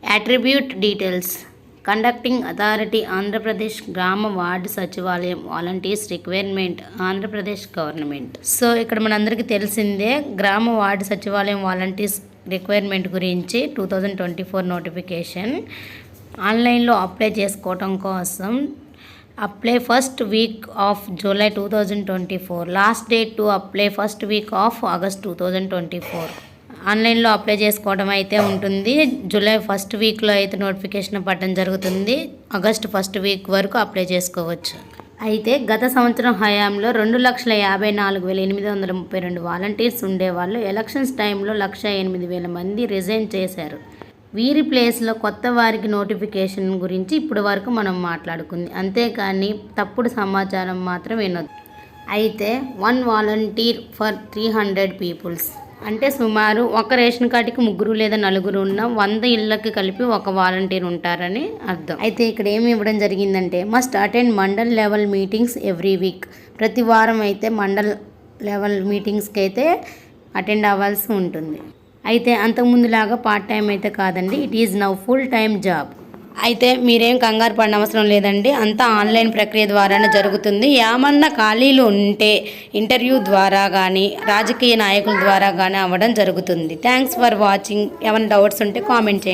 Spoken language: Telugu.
Attribute details. Conducting authority Andhra Pradesh గ్రామ వార్డు సచివాలయం volunteers requirement Andhra Pradesh government. So ఇక్కడ మనందరికీ తెలిసిందే గ్రామ వార్డు సచివాలయం వాలంటీర్స్ రిక్వైర్మెంట్ గురించి 2024 నోటిఫికేషన్. ఆన్లైన్లో అప్లై చేసుకోవటం కోసం apply first week off July 2024. Last date to apply first week off August 2024. ఆన్లైన్లో అప్లై చేసుకోవడం అయితే ఉంటుంది. జూలై ఫస్ట్ వీక్లో అయితే నోటిఫికేషన్ పడడం జరుగుతుంది. ఆగస్ట్ ఫస్ట్ వీక్ వరకు అప్లై చేసుకోవచ్చు. అయితే గత సంవత్సరం హయాంలో 2,54,832 వాలంటీర్స్ ఉండేవాళ్ళు. ఎలక్షన్స్ టైంలో 1,08,000 మంది రిజైన్ చేశారు. వీరి ప్లేస్లో కొత్త వారికి నోటిఫికేషన్ గురించి ఇప్పటి వరకు మనం మాట్లాడుకుంది. అంతేకాని తప్పుడు సమాచారం మాత్రం వినొద్దు. అయితే 1 వాలంటీర్ ఫర్ 300 పీపుల్స్ అంటే సుమారు ఒక రేషన్ కార్డుకి 3 లేదా 4 ఉన్న 100 ఇళ్ళకి కలిపి ఒక వాలంటీర్ ఉంటారని అర్థం. అయితే ఇక్కడ ఏమి ఇవ్వడం జరిగిందంటే must attend mandal level meetings every week. ప్రతి వారం అయితే మండల్ లెవెల్ మీటింగ్స్కి అయితే అటెండ్ అవ్వాల్సి ఉంటుంది. అయితే అంతకుముందులాగా పార్ట్ టైం అయితే కాదండి, it is now full time job. అయితే మీరేం కంగారు పడిన అవసరం లేదండి, అంతా ఆన్లైన్ ప్రక్రియ ద్వారానే జరుగుతుంది. ఏమన్నా ఖాళీలు ఉంటే ఇంటర్వ్యూ ద్వారా కానీ రాజకీయ నాయకుల ద్వారా కానీ అవ్వడం జరుగుతుంది. Thanks for watching. ఏమైనా డౌట్స్ ఉంటే కామెంట్ చేయండి.